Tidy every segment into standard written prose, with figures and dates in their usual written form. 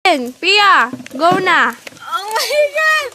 Pia, go na! Oh my God!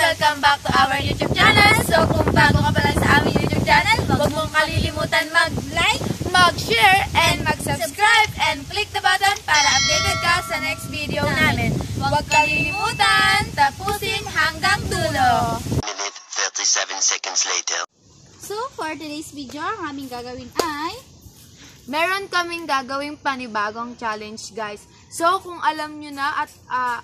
Welcome back to our YouTube channel. So kung bago ka pa lang sa aming YouTube channel, huwag mong kalilimutan mag-like, mag-share, and mag-subscribe, and click the button para updated ka sa next video namin. Huwag kalilimutan, tapusin hanggang dulo. Minute 37 seconds later. So for today's video, ang aming gagawin ay meron kaming gagawing panibagong challenge, guys. So, kung alam nyo na at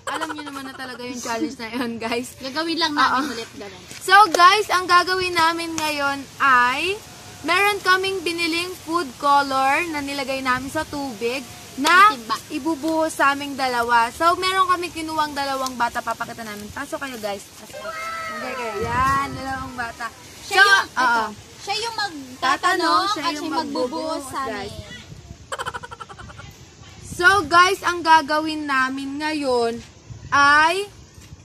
alam nyo naman na talaga yung challenge na yun, guys. Gagawin lang namin ulit ganun. So, guys, ang gagawin namin ngayon ay meron kaming biniling food color na nilagay namin sa tubig na ibubuhos sa aming dalawa. So, meron kami kinuwang dalawang bata. Papakita namin. Pasok kayo, guys. Okay, kayo. Yan, dalawang bata. Siya yung magtatanong siya at yung siya magbubuhos sa amin. guys. So, guys, ang gagawin namin ngayon ay,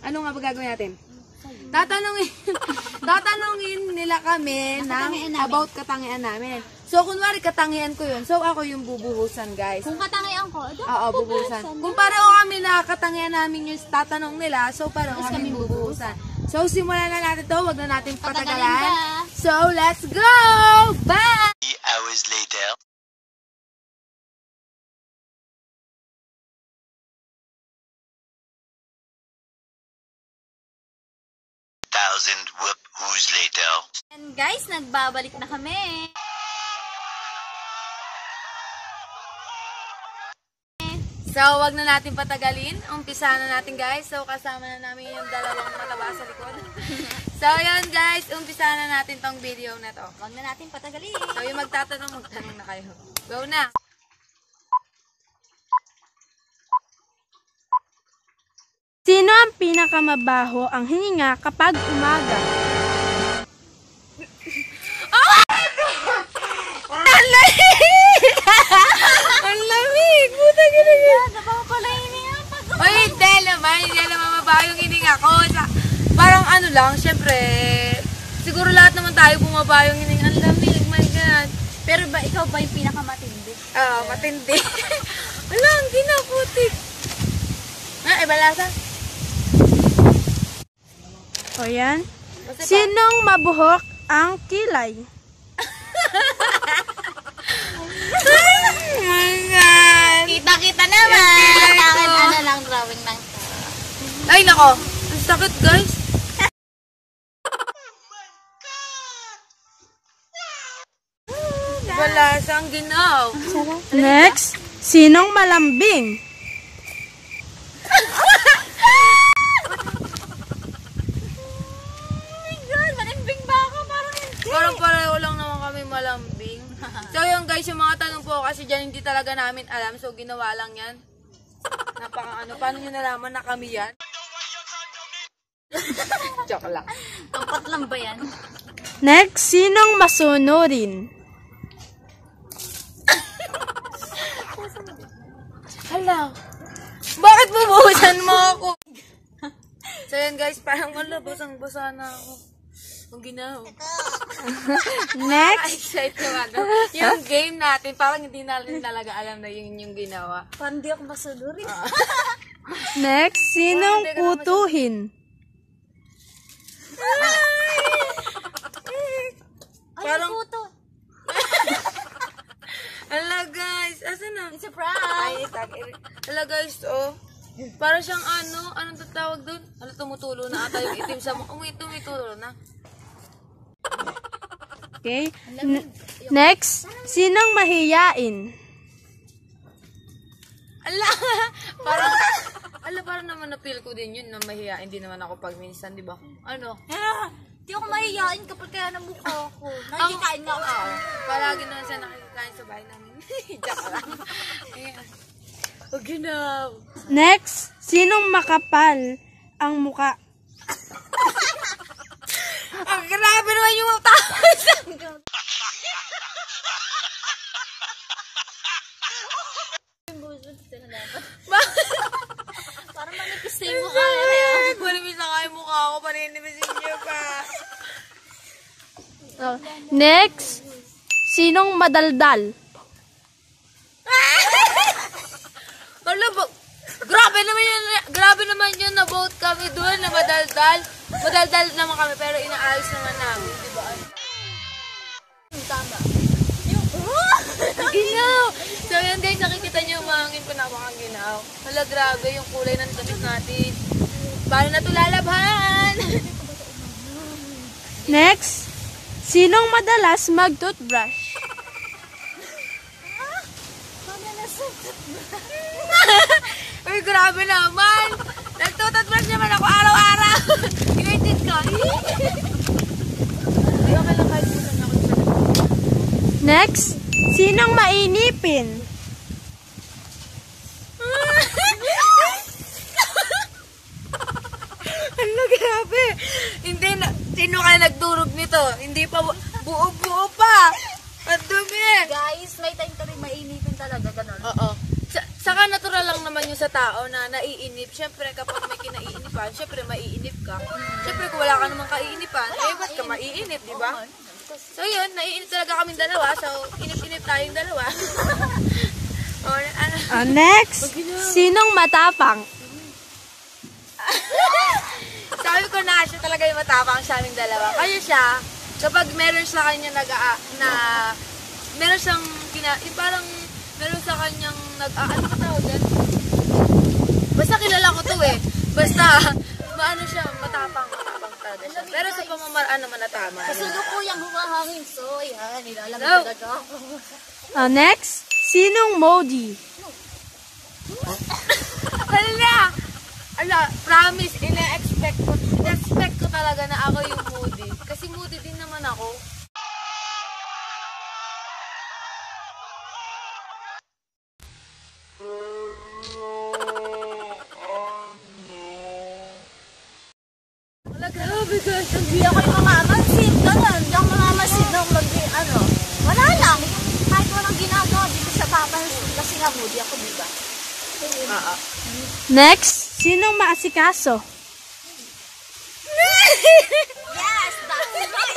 ano nga ba gagawin natin? Tatanungin nila kami about katangian namin. So, kunwari katangian ko yun. So, ako yung bubuhusan, guys. Kung katangian ko, oo, bubuhusan. Kung pareho kami na katangian namin yung tatanong nila, so pareho kami bubuhusan. So, simulan na natin to. Huwag na natin patagalan. So, let's go! Bye! 3 hours later. Who's later. And guys, nagbabalik na kami. So, wag na natin patagalin. Umpisa na natin, guys. So, kasama na namin yung dalawang mataba sa likod. So, yun, guys. Umpisa na natin tong video na to. Wag na natin patagalin. So, yung magtanong na kayo. Go na! Sino ang pinakamabaho ang hininga kapag umaga? Ang lamig! Buta gano'n! Nabaho pala yung hininga pag Oy, hindi naman mabaho yung hininga ko. Parang ano lang, syempre, siguro lahat naman tayo bumaba yung hininga. Ang lamig, my God. Pero ba, ikaw ba yung pinakamatindi? Oo, matindi. Wala, ang ginaputik. Iba lasa? O yan. Sinong mabuhok ang kilay? Oh my God! Kita-kita naman! Akin ano lang, drawing lang. Ay, nako! Ang sakit, guys! Wala siyang ginaw. Next, sinong malambing? Parang pareho lang naman kami malambing. So yun guys, yung mga tanong po kasi dyan hindi talaga namin alam. So ginawa lang yan. Paano nyo nalaman na kami yan? Joke lang. Tampat lang ba yan? Next, sinong masunurin? Hala, bakit bubuhusan mo ako? So yun guys, parang wala, basang-basa na ako. Ang ginaw. Next, Excited naman. Yung game natin, parang hindi natin talaga alam na yun yung ginawa. Parang di ako masunurin. next, sinong kutuhin? Parang puto. Hala guys, asan na? It's a prank. Ay, hala guys, oh. Para siyang anong tatawag doon? Hala, tumutulo na ata yung itim sa mukha. Tumutulo na. Okay. Next, sinong mahiyain? Parang naman na-feel ko din yun na mahihain din naman ako pag minsan, di ba? Ano? Di ako mahihain kapag kaya ng mukha ko. Nakikikain nga ako. Palagi naman siya nakikikain sa bahay namin. Joke lang. Ginaw. Next, sinong makapal ang muka? Ang grabe naman yung mga tao. Parang manipis na yung mukha niya. Manipis na kayo mukha ko. Paninipisin niyo pa. Next, sinong madaldal? Hala ba? Grabe naman yun na vote kami doon na madaldal. Madaldal naman kami pero inaayos naman namin, di ba? Tama. Ginaw! So yan guys, nakikita niyo yung mahangin pa napakaginaw. Hala, grabe yung kulay ng damit natin. Paano na ito lalabhan? Next, sinong madalas mag-toothbrush? Uy, grabe naman! Nagtututbrush naman ako araw-araw! Inaitin ko! Ay, okay lang kahit pusan ako. Next, sinong mainipin? Ano, grabe! Hindi na, sino kaya nagdurog nito? Hindi pa, buo-buo pa! Ang dumi! Guys, may time ka rin mainipin talaga, ganon. Oo. Saka natural lang naman yung sa tao na naiinip. Siyempre, kapag may kinaiinipan, siyempre maiinip ka. Siyempre, kung wala ka namang kaiinipan, eh, ba't ka maiinip, di ba? So, yun, naiinip talaga kaming dalawa. So, inip-inip tayong dalawa. Or, ano? Next, sinong matapang? Sabi ko na, siya talaga yung matapang sa aming dalawa. Kaya siya, kapag meron sa kanya meron siyang, parang, meron sa kanyang ano ka tawag yan? Basta kilala ko to eh. Basta, maano siya, matapang talaga siya. Pero sa pamamaraan naman na tama. Kasulukuyang humahangin. So, yan, nilalamig No. talaga ako. Next, sinong Modi? Ala, promise, ina-expect ko talaga na ako yung moody. Kasi moody din naman ako. Wala, grabe guys. Hindi ako yung mamamansin. Ganon. Hindi ako mamamansin nung ano. Wala lang. Kahit walang ginagawa, di ko siya papansin. Kasi nga moody ako, di ba? Next, sinong maasikaso? Yes! That's right!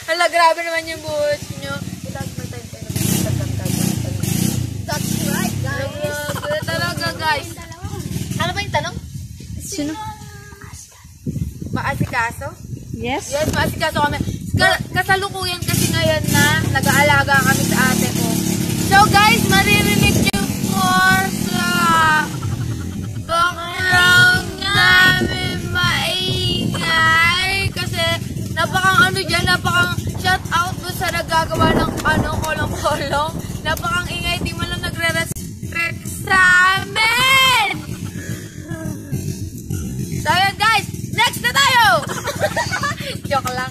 Hala, grabe naman yung buhos nyo. That's right, guys. Grabe talaga, guys. Ano ba yung tanong? Sino? Maasikaso? Yes? Yes, maasikaso kami. Kasalukuyan kasi ngayon na nag-aalaga kami sa ate ko. So guys, maririnig nyo yung background namin maingay. Kasi napakang ano dyan, napakang shout out doon sa nagagawa ng kolong-kolong. Napakang ingay, di mo lang nagre-restrict sa amin. So yun guys, next na tayo! Joke lang.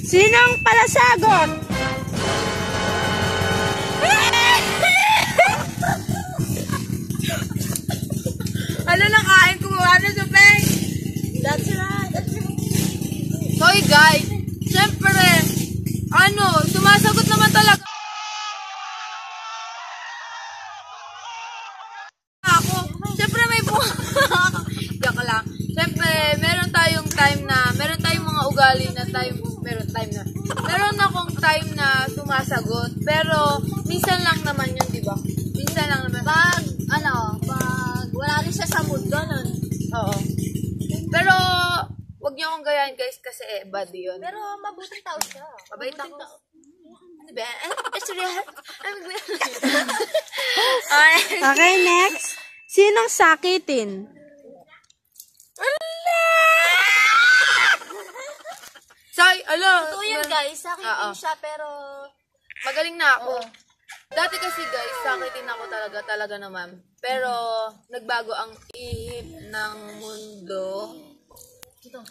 Sinong palasagot? Ano na kain ko ano sa peng? That's right. So guys, syempre, sumasagot naman talaga ako. Syempre may Joke lang. Syempre, meron tayong mga ugali na meron akong time na sumasagot. Pero, minsan lang naman yun, di ba? Minsan lang naman. Pag wala rin siya sa mood, ganon. Oo. Pero, wag niyo akong gayahin guys kasi bad yun. Pero mabuting tao siya. Mabait ako. Ano ba? Okay, next. Sinong sakitin? Say, Totoo yun guys, sakitin Oo. siya pero... Magaling na ako. Dati kasi guys, sakitin ako talaga naman. Pero, nagbago ang ihip ng mundo.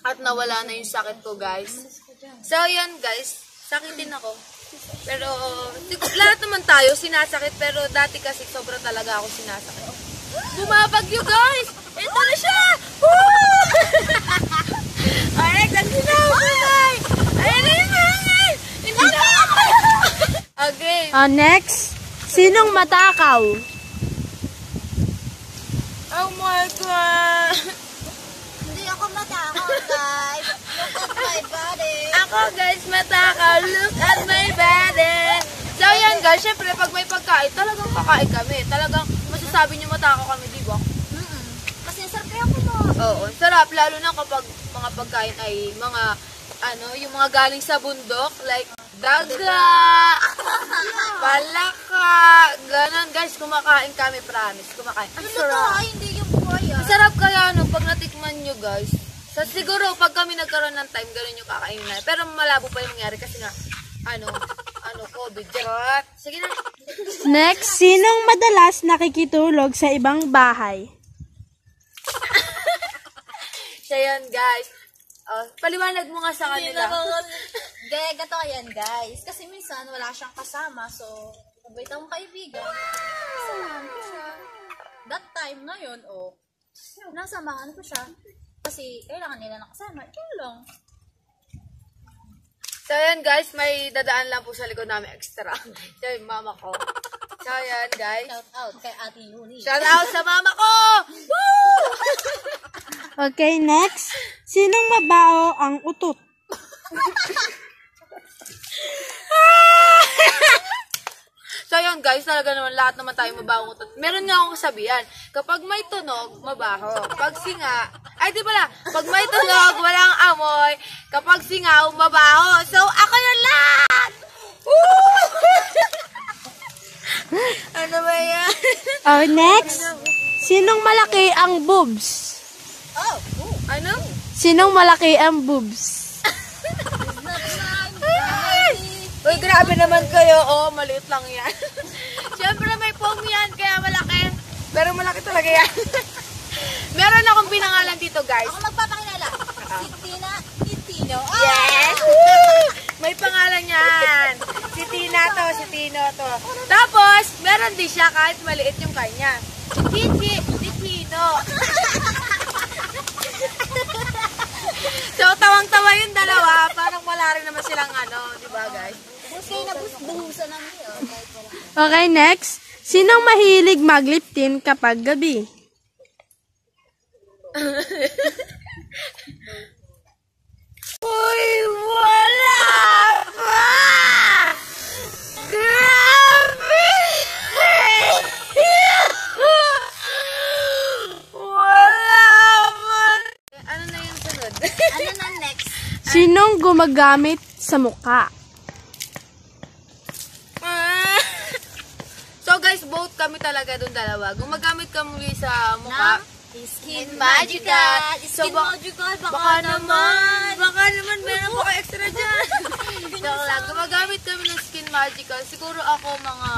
At nawala na yung sakit ko guys. So, yan guys, sakitin ako. Pero, lahat naman tayo sinasakit, pero dati kasi sobra talaga ako sinasakit. Bumabagyo, guys! Ito na siya! Woo! Alright, ang sinabay! Ayan na yung hangin! Hindi na ako! Okay. Next, sinong matakaw? Oh my God! Hindi ako matakot, guys. Look at my body. Ako, guys, matakaw. Look at my body. So, yan, guys. Siyempre, pag may pagkain, talagang kakain kami. Talagang masasabi nyo matakaw kami, di ba? Kasi sarap kaya ko mo. Oo, sarap. Lalo na kapag mga pagkain ay mga, yung mga galing sa bundok. Like, daga, palaka, ganon. Guys, kumakain kami, promise. Kumakain. Ang sarap. Hindi yung buhay, Sarap kaya, pag natikman nyo, guys. So, siguro, pag kami nagkaroon ng time, ganun yung kakainin na. Pero malabo pa yung mangyari kasi nga, COVID. Charot. Sige na. Next, sinong madalas nakikitulog sa ibang bahay? Siya yan, guys. Paliwanag mo nga sa kanila. Gaya, gato yan, guys. Kasi minsan, wala siyang kasama. So, mabait akong kaibigan. Samahan ko siya. That time na yun, nasamahan ko siya. Kasi, kailangan nila ng kasama. Yun lang. So, yan, guys. May dadaan lang po sa likod namin extra. Siya yung mama ko. So, yan, guys. Shout out kay Ate Yuni. Shout out sa mama ko! Woo! Okay, next, sinong mabaho ang utot? So, yun, guys. Talaga naman, lahat naman tayo mabahong utot. Meron nga akong kasabihan. Kapag may tunog, mabaho. Pag singa, ay, di pala. Pag may tunog, walang amoy. Kapag singaw, mabaho. So, ako yun lahat! Woo! Ano ba yan? Next, sinong malaki ang boobs? Ano? Sinong malaki ang boobs? Uy, grabe naman kayo. Maliit lang yan. Siyempre may foam yan, kaya malaki. Pero malaki talaga yan. Meron akong pinangalan dito, guys. Ako magpapakilala. Si Tina Titino. Yes! May pangalan yan. Si Tina to, si Tino to. Tapos, meron din siya kahit maliit yung kanya. Si Tino. So, tawang-tawa yung dalawa. Parang wala rin naman silang di ba, guys? Buskay na buhusan namin yun. Okay, next, sinong mahilig mag-lip-tint kapag gabi? Uy, wala pa! Grabe! Wala pa! Ano na yung sunod? Ano na next? Sinong gumagamit sa mukha? So guys, both kami talaga dun dalawa. Gumagamit kami sa mukha. Skin Magical. So, Skin Magical, baka naman meron pa kayo extra dyan. Joke lang. Gumagamit kami ng Skin Magical. Siguro ako mga,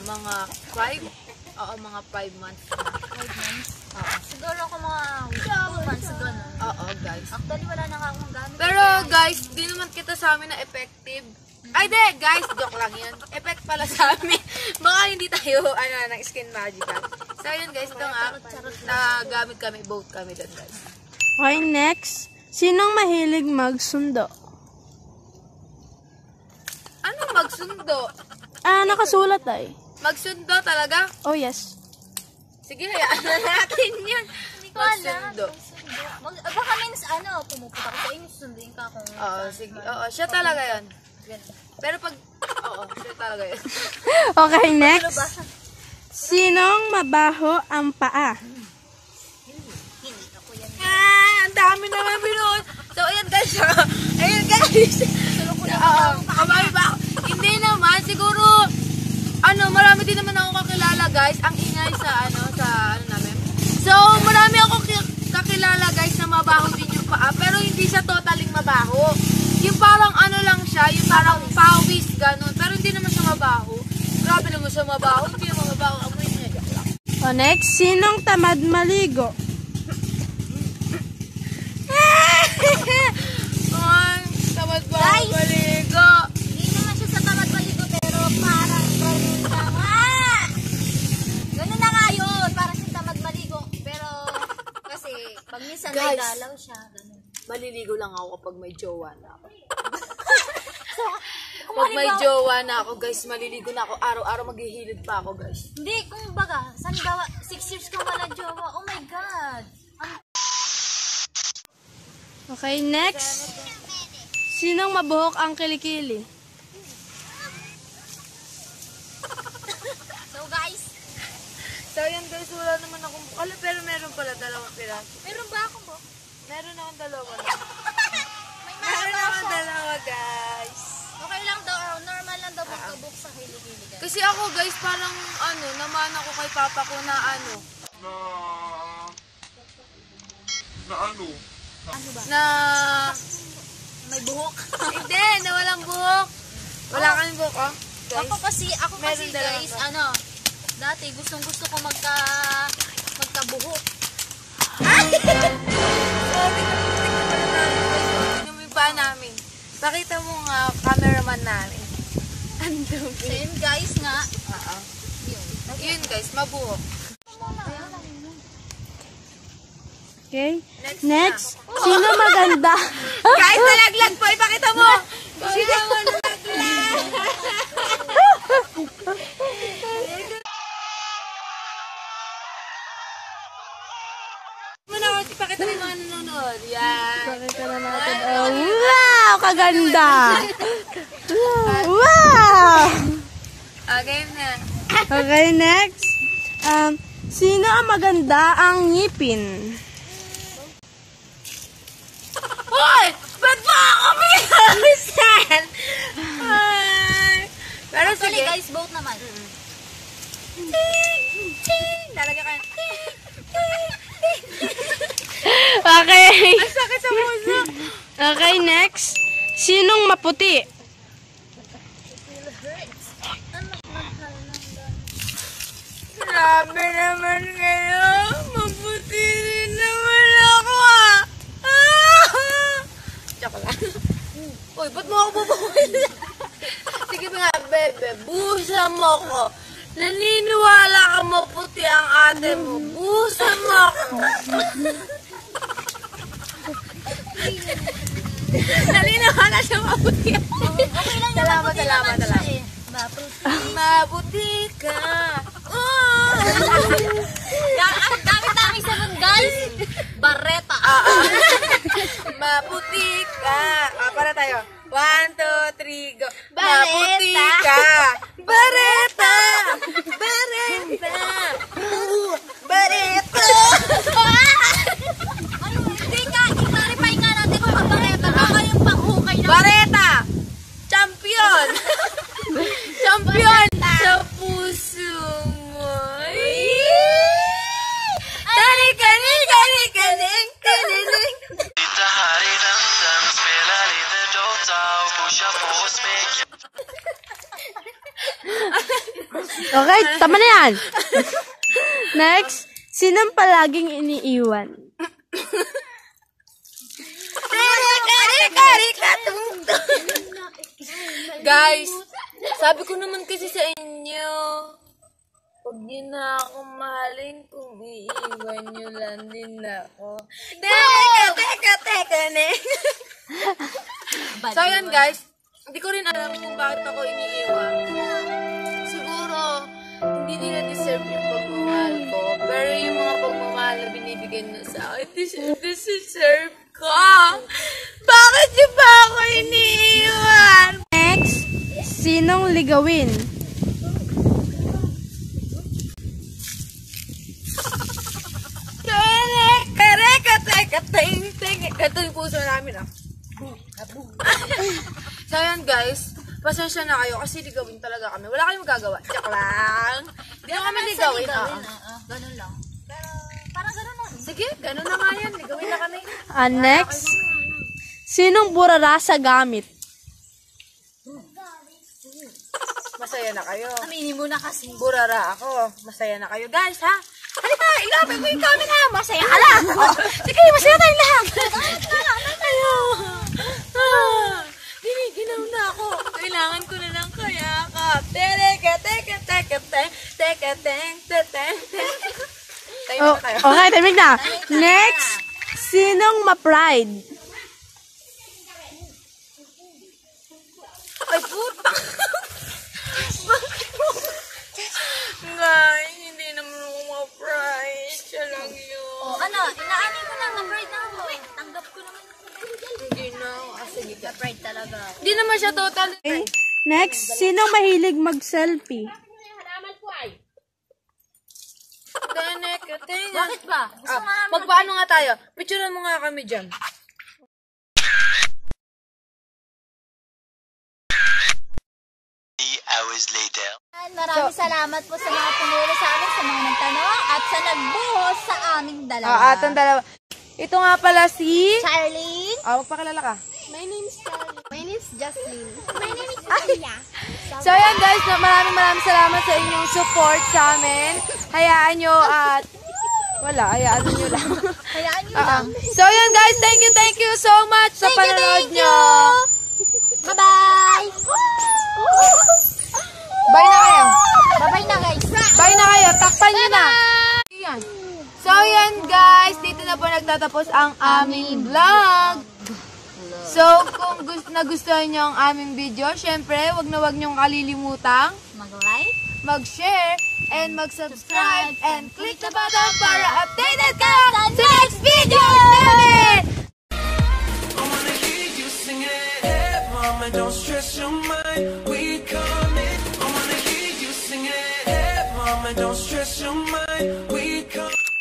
mga 5? Oo, mga 5 months na. 5 months? Oo. Siguro ako mga 2 months gano'n. Oo, guys. Actually, wala na akong gamit. Pero guys, di naman kita sa amin na effective. Ay, di, guys, joke lang yun. Effect pala sa amin. Baka hindi tayo, ng Skin Magical. So, yun guys, ito nga, nagamit kami, both kami doon, guys. Okay, next, sinong mahilig magsundo? Ano magsundo? Nakasulat ay. Magsundo talaga? Oh, yes. Sige, hayaan na natin yun. Magsundo. Baka means pumupunta ko sa inyo, sunduin ka kung... Oo, sige. Oo, siya talaga yun. Pero pag... Oo, siya talaga yun. Okay, next. Sinong mabaho ang paa? Ang dami naman binuot. So, ayan guys. Ayan guys. Oo, kamay ba? Hindi naman. Siguro, marami din naman ako kakilala guys. Ang ingay sa namin. So, marami ako kakilala guys na mabaho din yung paa. Pero hindi siya totaling mabaho. Yung parang lang siya, yung parang pawis, ganun. Pero hindi naman siya mabaho. Grabe naman siya mabaho. Hindi naman mabaho. Amoy niya. Next, sinong tamad maligo? Ay, tamad ba ako maligo? Hindi naman may Guys. dalaw siya. Ganun. Maliligo lang ako kapag may jowa na ako. Kung Pag may halimbawa- jowa na ako, guys, maliligo na ako. Araw-araw maghihilid pa ako, guys. Hindi, kung baga, sandawa, 6 years ka wala jowa. Oh my God. Okay, next. Sinong mabuhok ang kilikili? So guys, So, yan guys, wala naman akong bukala, pero meron pala dalawang piraso. meron ba akong bo? Meron akong dalawa na. May Meron mahaba akong siya. dalawa, guys. Okay lang daw, normal lang daw pagkabuk sa kilikili guys. Kasi ako, guys, parang, naman ako kay papa ko na, na, May buhok. hindi, na walang buhok. Wala kaming buhok, oh. Guys, Ako kasi meron dalawa guys, pa. dati gustong-gusto ko magkabuhok. Sorry, pa namin. Pakita mo nga, cameraman namin. Ang dumi. So yun guys nga, Oo. Yun guys, mabuhok. Okay? Next. Sino maganda? Kahit nalaglag po, ipakita mo! Sino mo nalaglag? Ipakita mo yung mga nanonood. Yan. Pakita na natin. Oh, wow! Kaganda! Wow! Okay na. Okay, next. Sino ang maganda ang ngipin? Hoy! Ba't ba ako pinalisan? Pero actually sige. guys, both naman. Lalagyan ka. Okay. Ang sakit sa puso. Okay, next. Sinong maputi? Grabe naman kayo. Mabuti rin naman ako Tsaka lang. Uy, ba't mo ako bubuhin? Sige nga, bebe. Buhusan mo ko. Naniniwala ka maputi ang ate mo. Buhusan mo ako. Naniniwala siya maputi ako. Okay lang Salamat, naman, salamat, naman siya salamat. eh. Mabuti ka. Ang dami-dami sa nun guys. Bareta. Maputi ka. Para tayo. 1, 2, 3, go. Bareta. Maputi ka. Bareta. Bareta. Bareta. Ay, hindi nga. I-clarify nga natin kung bareta. Baka yung panghukay na. Bareta. Champion. Champion sa puso mo. Tarik-tarik-tarik-tarik-tarik. Lite här i väntan, spela lite Dota och pusha på och smeka. Okay, tama na yan. Next. Sinong palaging iniiwan? Guys, sabi ko naman kasi sa inyo, huwag niyo na ako mahalin kung iiwan niyo lang din ako. Teka, ne. So, yan guys, hindi ko rin alam kung bakit ako iniiwan. Siguro, hindi nila deserve yung pagmamahal ko. Pero yung mga pagmamahal na binibigyan nyo sa akin, deserve ko. Bakit niyo ba ako iniiwan? Next. Sinong ligawin? Ito yung puso namin, So, yan guys. Pasensya na kayo kasi ligawin talaga kami. Wala kayong magagawa. Joke lang. Hindi na kami ligawin. Ganun lang. Pero, parang ganun lang. Sige, ganun na nga yan. Ligawin na kami. Next. Sinong burara sa gamit? Masaya na kayo. Aminin mo na kasi. Burara ako. Masaya na kayo. Guys, ha? Halika, ilapin mo yung camera. Masaya ka lang. Oh, sige, masaya tayong lahat. Giniginaw na ako. Kailangan ko na lang kayakap. Tayo Oh, na tayo. okay, timig na. Next. sinong ma-pride? Ay, puta! Guys, hindi naman ako ma-pride. Siya lang yun. O, ano, inaamin ko na, na-pride na ako. Tanggap ko naman. Hindi na ako. Sige, Na-pride talaga. hindi naman siya total. Okay. Next, sinong mahilig mag-selfie? Bakit ba? Gusto nga naman Magpaano nga tayo? Picturean mo nga kami dyan. 3 hours later. Maraming salamat po sa mga pumuli sa amin, sa mga nagtanong, at sa nagbuhos sa aming dalawa. Atong dalawa. Ito nga pala si... Charlene. magpakilala ka. My name is Charlene. My name is Jocelyn. My name is Aya. So ayan guys, maraming salamat sa inyong support sa amin. Hayaan nyo at... hayaan nyo lang. Hayaan niyo lang. So ayan guys, thank you so much sa panonood nyo. Bye-bye! Bye na kayo. Bye-bye na guys. Bye na kayo. Takpan nyo na. Ayan. So ayan guys, dito na po nagtatapos ang aming vlog. So kung nagustuhan nyo ang aming video, syempre wag nyong kalilimutang Mag-like. mag-share and mag-subscribe and click the button para updated ka sa next video namin! I wanna hear you sing it. Hey, mama, don't stress your mind. We coming. I wanna hear you sing it. Hey, mama, don't stress your mind. We coming.